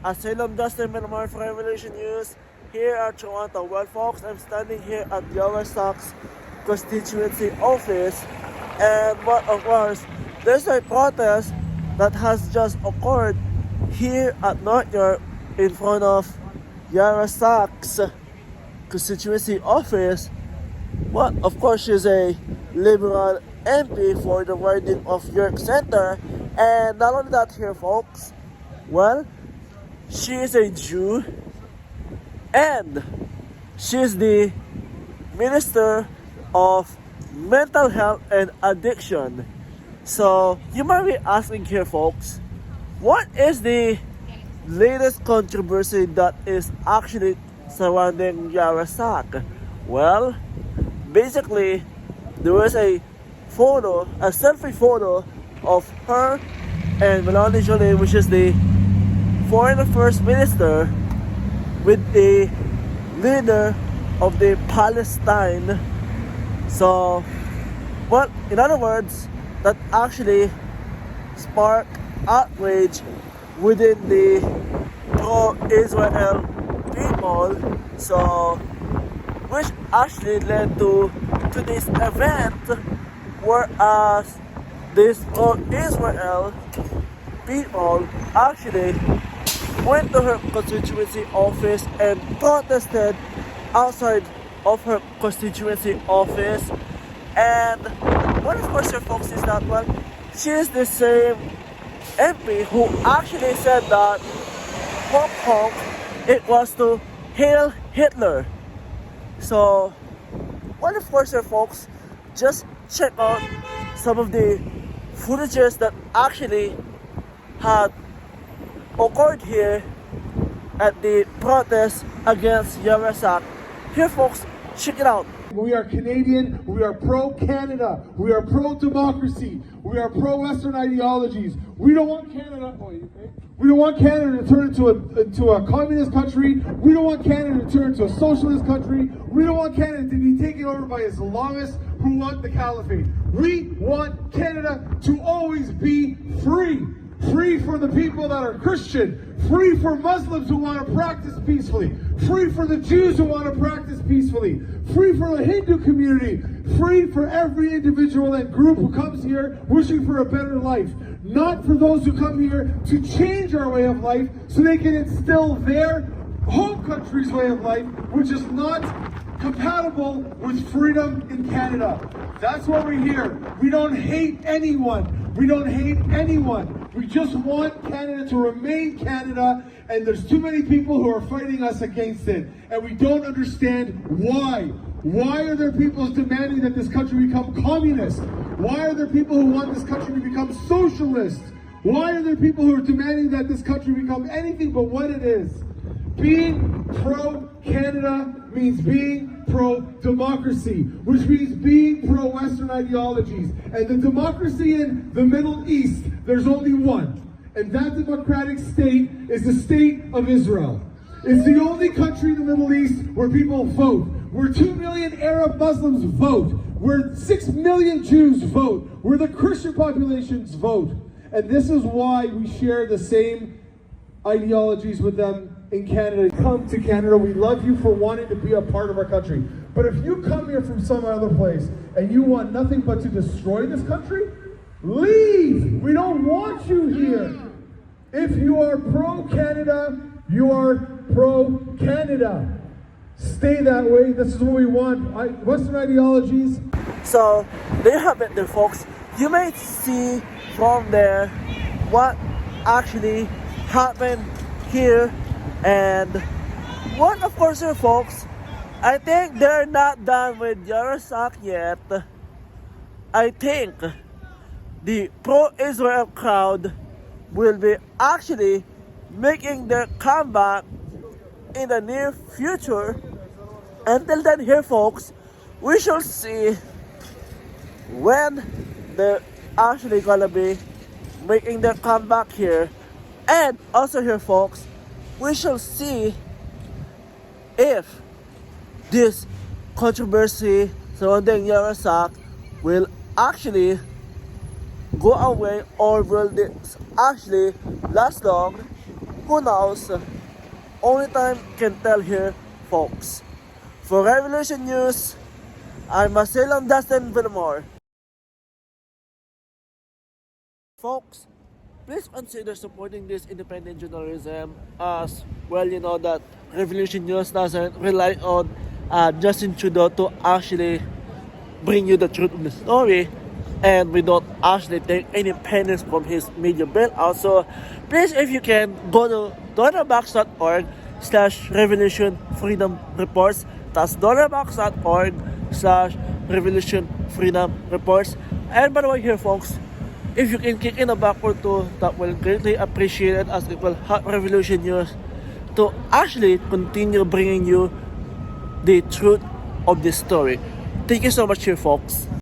Asylum Justin Minamar for Revolution News here at Toronto. Well, folks, I'm standing here at Yarrasack's constituency office, and of course, there's a protest that has just occurred here at North York in front of Yarrasack's constituency office. But of course, she's a Liberal MP for the riding of York Centre, and not only that here, folks. Well, she is a Jew, and she's the Minister of Mental Health and Addiction. So you might be asking here, folks, what is the latest controversy that is actually surrounding Yarrasack? Well, basically, there was a selfie photo of her and Melanie Joly, which is the foreign first minister, with the leader of the Palestine. So, but in other words, that actually sparked outrage within the pro-Israel people. So, which actually led to this event, whereas this pro-Israel people actually went to her constituency office and protested outside of her constituency office. And what of course her folks is that, well, she is the same MP who actually said that Hong Kong, it was to hail Hitler. So what of course her folks, just check out some of the footages that actually had occurred here at the protest against Yarrasack. Here, folks, check it out. We are Canadian, we are pro-Canada, we are pro-democracy, we are pro-Western ideologies. We don't want Canada, we don't want Canada to turn into a communist country. We don't want Canada to turn into a socialist country. We don't want Canada to be taken over by Islamists who want the caliphate. We want Canada to always be free. Free for the people that are Christian, free for Muslims who want to practice peacefully, free for the Jews who want to practice peacefully, free for the Hindu community, free for every individual and group who comes here wishing for a better life. Not for those who come here to change our way of life so they can instill their home country's way of life, which is not compatible with freedom in Canada. That's why we're here. We don't hate anyone. We don't hate anyone. We just want Canada to remain Canada, and there's too many people who are fighting us against it, and we don't understand why. Why are there people demanding that this country become communist? Why are there people who want this country to become socialist? Why are there people who are demanding that this country become anything but what it is? Being pro-Canada means being pro-democracy, which means being pro-Western ideologies. And the democracy in the Middle East, there's only one. And that democratic state is the state of Israel. It's the only country in the Middle East where people vote, where 2 million Arab Muslims vote, where 6 million Jews vote, where the Christian populations vote. And this is why we share the same ideologies with them in Canada. Come to Canada. We love you for wanting to be a part of our country. But if you come here from some other place and you want nothing but to destroy this country, leave. We don't want you here. If you are pro-Canada, you are pro-Canada. Stay that way. This is what we want. Western ideologies. So there you have it there, folks. You may see from there what actually happened here. And what of course here, folks, I think they're not done with Yarrasack yet. I think the pro-Israel crowd will be actually making their comeback in the near future. Until then here, folks, we shall see when they're actually gonna be making their comeback here. And also here, folks, we shall see if this controversy surrounding Yarrasack will actually go away, or will this actually last long Who knows? Only time can tell here, folks. For Revolution News, I'm Marcelo Dustin Villamore. Folks, please consider supporting this independent journalism, as well. You know that Revolution News doesn't rely on Justin Trudeau to actually bring you the truth of the story, and we don't actually take any pennies from his media bill. Also, please, if you can, go to dollarbox.org/Revolution Freedom Reports. That's dollarbox.org/Revolution Freedom Reports. And by the way, here, folks, if you can kick in a buck or two, that will greatly appreciate it, as it will help Revolution News to actually continue bringing you the truth of this story. Thank you so much here, folks.